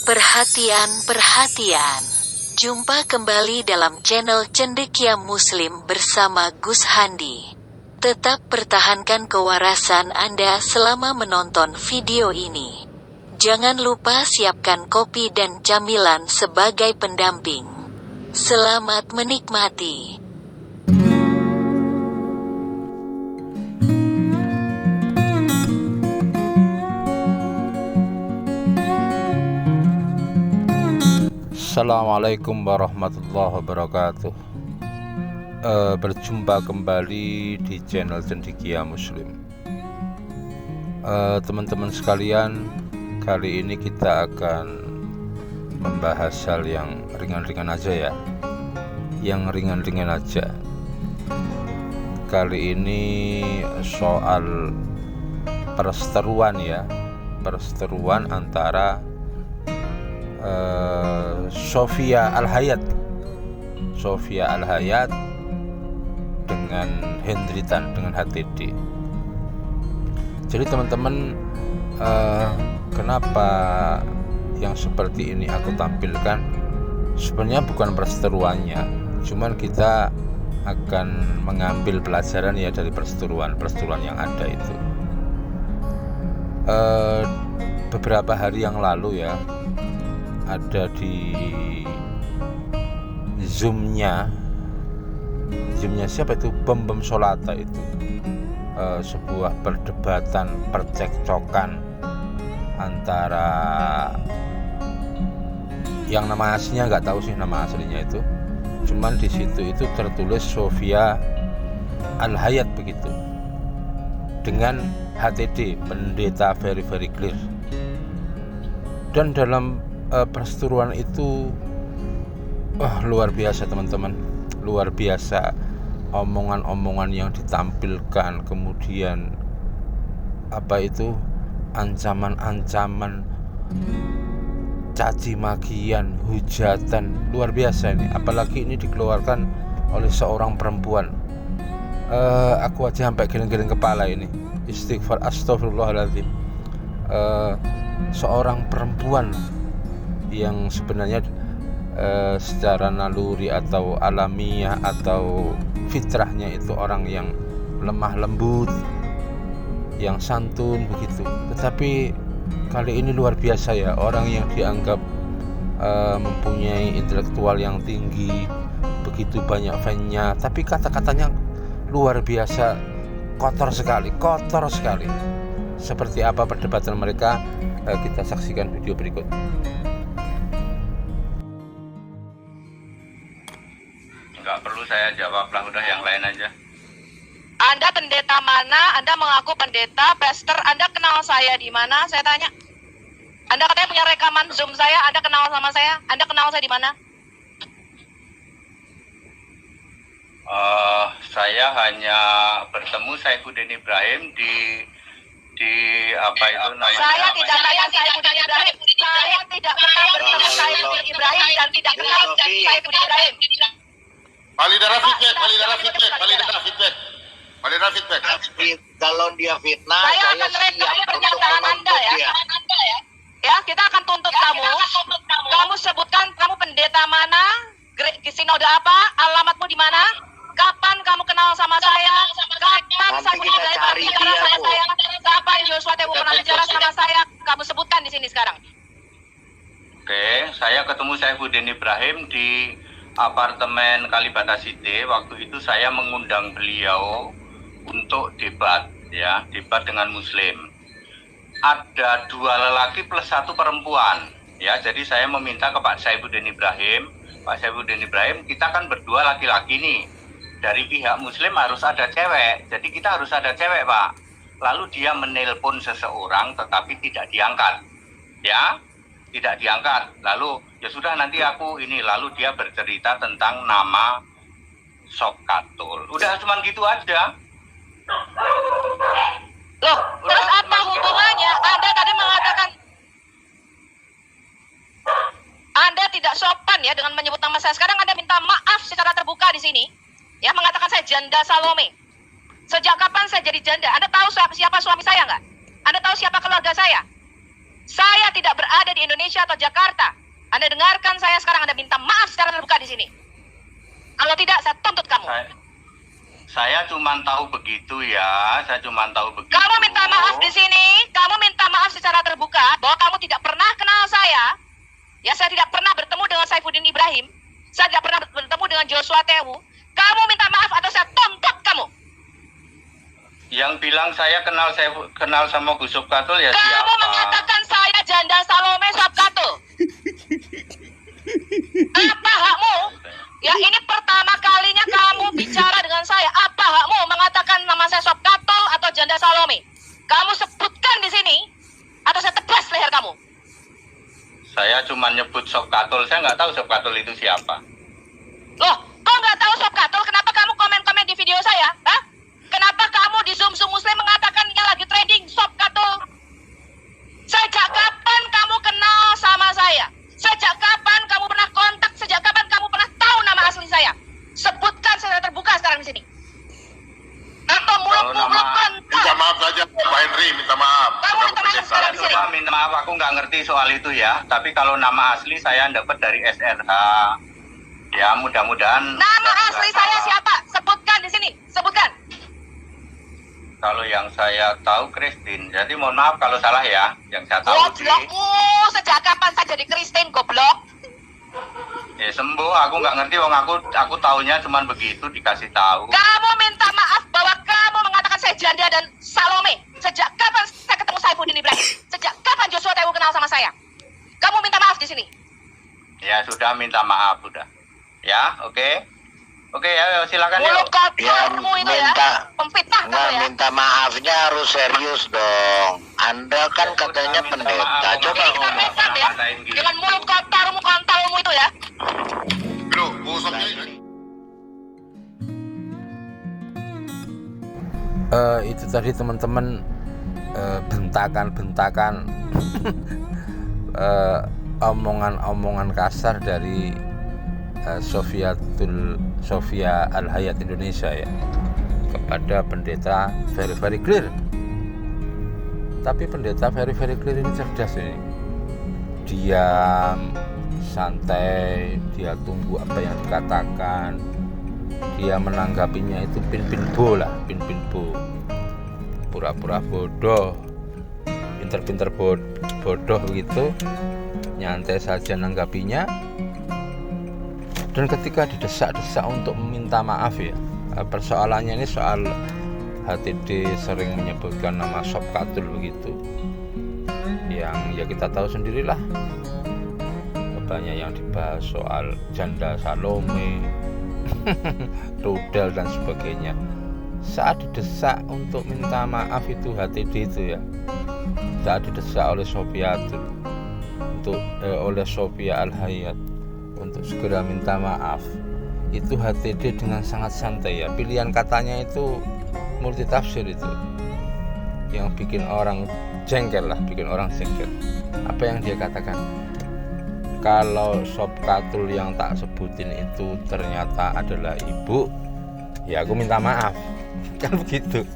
Perhatian, perhatian. Jumpa kembali dalam channel Cendekia Muslim bersama Gus Handi. Tetap pertahankan kewarasan Anda selama menonton video ini. Jangan lupa siapkan kopi dan camilan sebagai pendamping. Selamat menikmati. Assalamualaikum warahmatullahi wabarakatuh. Berjumpa kembali di channel Cendekia Muslim. Teman-teman sekalian, kali ini kita akan membahas hal yang ringan-ringan aja ya. Yang ringan-ringan aja. Kali ini soal perseteruan ya. Perseteruan antara Sofia Al-Hayat dengan Hendry Tan, dengan HTD. Jadi teman-teman, kenapa yang seperti ini aku tampilkan? Sebenarnya bukan perseteruannya, cuman kita akan mengambil pelajaran ya dari perseteruan yang ada itu. Beberapa hari yang lalu ya, ada di zoomnya siapa itu, Bem Solata itu, sebuah perdebatan, percekcokan antara yang nama aslinya nggak tahu sih nama aslinya itu, cuman di situ itu tertulis Sofia Al-Hayat begitu, dengan HTD, pendeta very clear. Dan dalam perseteruan itu luar biasa teman-teman, luar biasa omongan-omongan yang ditampilkan, kemudian ancaman-ancaman, caci makian, hujatan, luar biasa ini. Apalagi ini dikeluarkan oleh seorang perempuan. Aku aja sampai geleng-geleng kepala ini. Istighfar, astagfirullahaladzim. Seorang perempuan yang sebenarnya secara naluri atau alamiah atau fitrahnya itu orang yang lemah lembut, yang santun begitu. Tetapi kali ini luar biasa ya, orang yang dianggap mempunyai intelektual yang tinggi, begitu banyak fan-nya, tapi kata-katanya luar biasa kotor sekali. Seperti apa perdebatan mereka? Kita saksikan video berikut. Nggak perlu saya jawab lah, udah yang lain aja. Anda pendeta mana? Anda mengaku pendeta, pastor. Anda kenal saya di mana? Saya tanya. Anda katanya punya rekaman Zoom saya. Anda kenal sama saya? Anda kenal saya di mana? Saya hanya bertemu Saifuddin Ibrahim di apa itu namanya? Saya tidak tanya Saifuddin Ibrahim. Saya tidak pernah bertemu Saifuddin Ibrahim dan tidak kenal Saifuddin Ibrahim. Validara feedback. Kalau dia fitnah, saya akan rekam pernyataan Anda ya. Ya, kita akan tuntut kamu. Kamu sebutkan kamu pendeta mana, sinode apa, alamatmu di mana, kapan kamu kenal sama saya, kapan Saifuddin Ibrahim pernah bicara sama saya, kapan Joshua Tebu pernah bicara sama saya, kamu sebutkan di sini sekarang. Oke, saya ketemu Saifuddin Ibrahim di apartemen Kalibata City. Waktu itu saya mengundang beliau untuk debat dengan Muslim. Ada 2 lelaki plus 1 perempuan ya. Jadi saya meminta ke Pak Saifuddin Ibrahim, kita kan berdua laki-laki nih. Dari pihak Muslim harus ada cewek. Jadi kita harus ada cewek, Pak. Lalu dia menelpon seseorang tetapi tidak diangkat. Ya, tidak diangkat. Lalu ya sudah, nanti aku ini. Lalu dia bercerita tentang nama Sokatul. Udah cuman gitu aja. Loh, terus apa hubungannya? Anda tadi mengatakan Anda tidak sopan ya dengan menyebut nama saya. Sekarang Anda minta maaf secara terbuka di sini. Ya, mengatakan saya janda Salome. Sejak kapan saya jadi janda? Anda tahu siapa suami saya nggak? Anda tahu siapa keluarga saya? Saya tidak berada di Indonesia atau Jakarta. Anda dengarkan saya sekarang, Anda minta maaf secara terbuka di sini. Kalau tidak, saya tuntut kamu. Saya cuma tahu begitu ya, saya cuma tahu begitu. Kamu minta maaf di sini, kamu minta maaf secara terbuka bahwa kamu tidak pernah kenal saya. Ya, saya tidak pernah bertemu dengan Saifuddin Ibrahim. Saya tidak pernah bertemu dengan Joshua Tewu. Kamu minta maaf atau saya tuntut kamu. Yang bilang saya kenal sama Gus Subkatul ya Kamu siapa? mengatakan saya janda Salome Subkatul. Apa hakmu? Ya, ini pertama kalinya kamu bicara dengan saya. Apa hakmu mengatakan nama saya Subkatul atau janda Salome? Kamu sebutkan di sini atau saya tebas leher kamu. Saya cuma nyebut Subkatul, saya nggak tahu Subkatul itu siapa. Loh, kok nggak tahu Subkatul? Kenapa kamu komen-komen di video saya? Hah? Kenapa kamu di Zoom Muslim mengatakan yang lagi trending Subkatul? Sejak kapan kamu kenal sama saya? Sejak kapan kamu pernah kontak? Sejak kapan kamu pernah tahu nama asli saya? Sebutkan secara terbuka sekarang di sini. Atau muluk-muluk kontol. Minta maaf saja Pak Henry, minta maaf. Kamu minta maaf sekarang di sini. Coba minta maaf, aku nggak ngerti soal itu ya. Tapi kalau nama asli saya dapat dari SRH. Ya, mudah-mudahan. Nama asli saya siapa? Sebutkan di sini. Sebutkan. Kalau yang saya tahu Christine. Jadi mohon maaf kalau salah ya. Yang saya tahu sih. Goblokmu, sejak kapan saya jadi Kristen, goblok? Ya sembuh, aku nggak ngerti. Wong aku taunya cuman begitu dikasih tahu. Kamu minta maaf bahwa kamu mengatakan saya janda dan Salome. Sejak kapan saya ketemu Saifuddin Ibrahim? Sejak kapan Joshua Tewu kenal sama saya? Kamu minta maaf di sini. Ya sudah, minta maaf sudah. Ya, oke. Oke ya, silakan ya. Mulut kotormu itu ya. Pemfitnah kamu ya. Minta maafnya harus serius dong. Anda kan katanya pendeta. Coba Ini kita make up ya. Dengan mulut kotormu, kontolmu itu ya. Loh, busuknya. Itu tadi teman-teman, bentakan-bentakan omongan-omongan kasar dari Sofia Al-Hayat Indonesia ya, kepada pendeta very clear. Tapi pendeta very clear ini cerdas ini. Diam, santai, dia tunggu apa yang dikatakan. Dia menanggapinya itu pin bo, pura-pura bodoh, pinter-pinter bodoh begitu, nyantai saja nanggapinya. Dan ketika didesak-desak untuk meminta maaf ya, persoalannya ini soal HTD sering menyebutkan nama Subkatul begitu, yang ya kita tahu sendirilah, banyak yang dibahas soal janda Salome, rudal dan sebagainya. Saat didesak untuk minta maaf itu HTD itu ya, saat didesak oleh oleh Sofia Al-Hayat untuk segera minta maaf, itu HTD dengan sangat santai ya. Pilihan katanya itu multitafsir itu, yang bikin orang jengkel. Apa yang dia katakan? Kalau Subkatul yang tak sebutin itu ternyata adalah ibu, ya aku minta maaf. Kan begitu.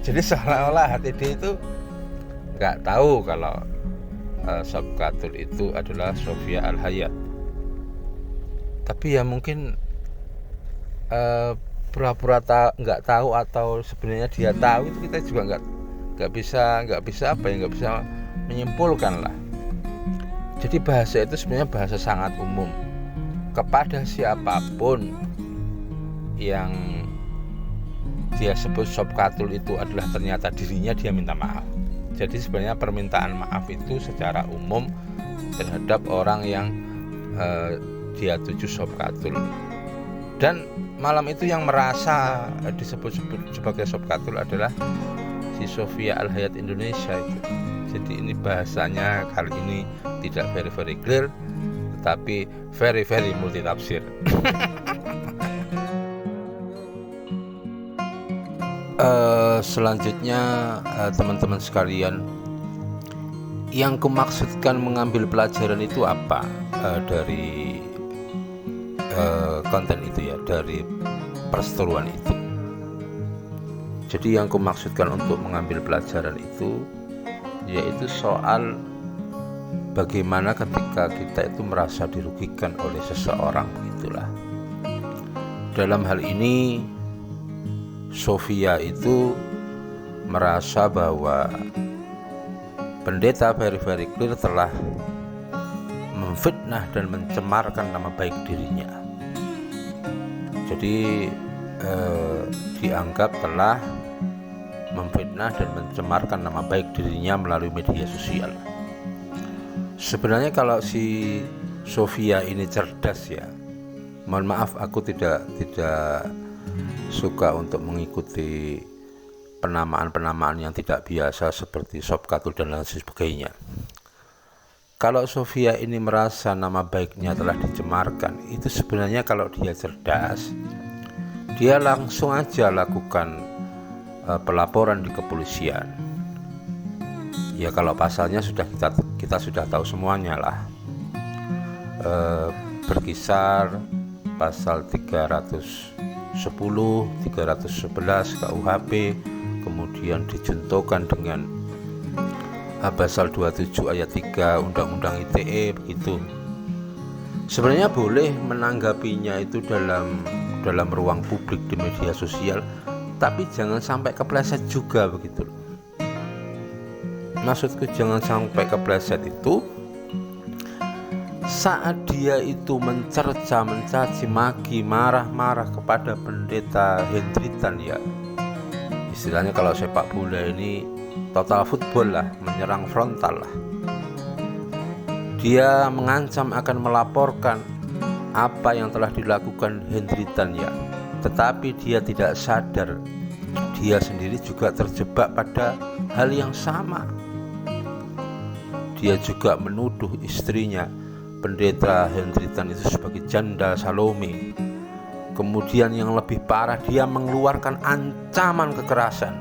Jadi seolah-olah HTD itu nggak tahu kalau Subkatul itu adalah Sofia Al-Hayat. Tapi ya mungkin pura-pura nggak tahu atau sebenarnya dia tahu, itu kita juga nggak bisa menyimpulkan lah. Jadi bahasa itu sebenarnya bahasa sangat umum. Kepada siapapun yang dia sebut Subkatul itu adalah ternyata dirinya, dia minta maaf. Jadi sebenarnya permintaan maaf itu secara umum terhadap orang yang dia tuju Subkatul. Dan malam itu yang merasa disebut-sebut sebagai Subkatul adalah si Sofia Al-Hayat Indonesia itu. Jadi ini bahasanya kali ini tidak very clear, tetapi very multitafsir. Selanjutnya teman-teman sekalian, yang kumaksudkan mengambil pelajaran itu apa dari konten itu ya, dari perseteruan itu. Jadi yang kumaksudkan untuk mengambil pelajaran itu yaitu soal bagaimana ketika kita itu merasa dirugikan oleh seseorang, begitulah. Dalam hal ini Sofia itu merasa bahwa pendeta Very Clear telah memfitnah dan mencemarkan nama baik dirinya. Jadi dianggap telah memfitnah dan mencemarkan nama baik dirinya melalui media sosial. Sebenarnya kalau si Sofia ini cerdas ya, mohon maaf aku tidak suka untuk mengikuti penamaan yang tidak biasa seperti Sob Katul dan lain sebagainya. Kalau Sofia ini merasa nama baiknya telah dicemarkan, itu sebenarnya kalau dia cerdas, dia langsung aja lakukan pelaporan di kepolisian. Ya kalau pasalnya sudah kita sudah tahu semuanya lah, berkisar pasal 310, 311 KUHP, kemudian dijuntokan dengan pasal 27 ayat 3 Undang-Undang ITE begitu. Sebenarnya boleh menanggapinya itu dalam ruang publik di media sosial, tapi jangan sampai kepleset juga begitu. Maksudku jangan sampai kepleset itu saat dia itu mencerca, mencaci maki, marah-marah kepada pendeta Hendritan ya. Istilahnya kalau sepak bola ini total football lah, menyerang frontal lah. Dia mengancam akan melaporkan apa yang telah dilakukan Hendritan ya. Tetapi dia tidak sadar dia sendiri juga terjebak pada hal yang sama. Dia juga menuduh istrinya pendeta Hendritan itu sebagai janda Salome. Kemudian yang lebih parah, dia mengeluarkan ancaman kekerasan,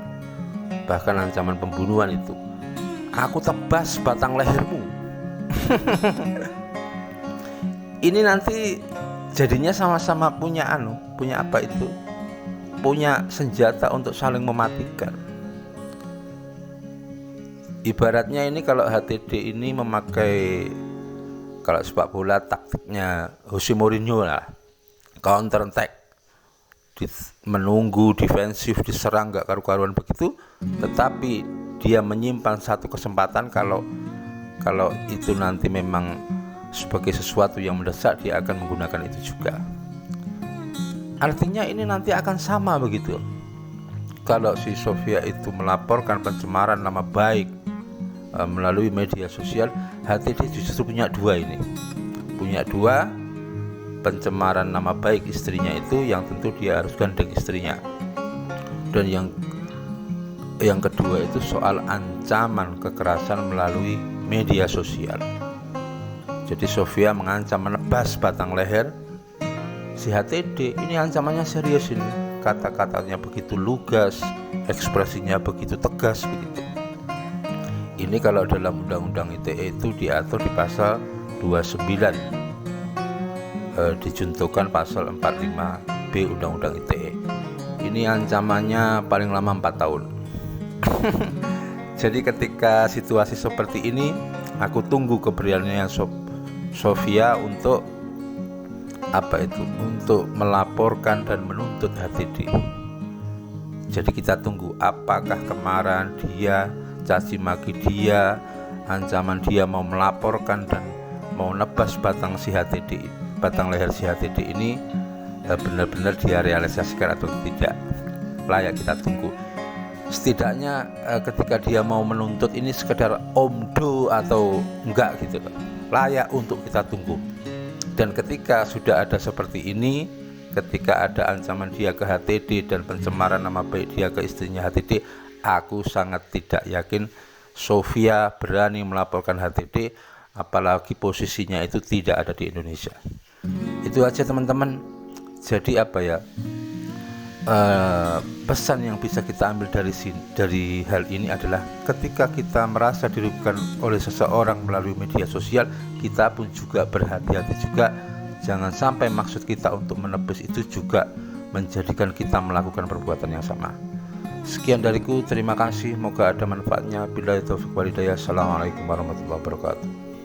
bahkan ancaman pembunuhan itu. Aku tebas batang lehermu. Ini nanti jadinya sama-sama punya apa itu? Punya senjata untuk saling mematikan. Ibaratnya ini kalau HTD ini memakai, kalau sepak bola taktiknya Jose Mourinho lah, counter attack, menunggu defensif, diserang gak karu-karuan begitu, tetapi dia menyimpan satu kesempatan kalau itu nanti memang sebagai sesuatu yang mendesak, dia akan menggunakan itu juga. Artinya ini nanti akan sama begitu. Kalau si Sofia itu melaporkan pencemaran nama baik melalui media sosial, HTD justru punya dua ini. Punya dua, pencemaran nama baik istrinya itu yang tentu dia harus gandeng istrinya. Dan yang kedua itu soal ancaman kekerasan melalui media sosial. Jadi Sofia mengancam menebas batang leher si HTD. Ini ancamannya serius ini. Kata-katanya begitu lugas, ekspresinya begitu tegas begitu. Ini kalau dalam Undang-Undang ITE itu diatur di pasal 29, dijuntukan pasal 45B Undang-Undang ITE. Ini ancamannya paling lama 4 tahun. Jadi ketika situasi seperti ini, aku tunggu keberanian Sofia untuk untuk melaporkan dan menuntut HTD. Jadi kita tunggu apakah kemarahan dia, caci maki dia, ancaman dia mau melaporkan dan mau nebas batang leher si HTD ini benar-benar dia realisasikan atau tidak. Layak kita tunggu. Setidaknya ketika dia mau menuntut ini sekedar omdo atau enggak gitu, layak untuk kita tunggu. Dan ketika sudah ada seperti ini, ketika ada ancaman dia ke HTD dan pencemaran nama baik dia ke istrinya HTD, aku sangat tidak yakin Sofia berani melaporkan HTD, apalagi posisinya itu tidak ada di Indonesia. Itu aja teman-teman. Jadi pesan yang bisa kita ambil dari hal ini adalah ketika kita merasa dirugikan oleh seseorang melalui media sosial, kita pun juga berhati-hati juga. Jangan sampai maksud kita untuk menebus itu juga menjadikan kita melakukan perbuatan yang sama. Sekian dariku, terima kasih, moga ada manfaatnya. Billahi taufiq wal hidayah. Assalamualaikum warahmatullahi wabarakatuh.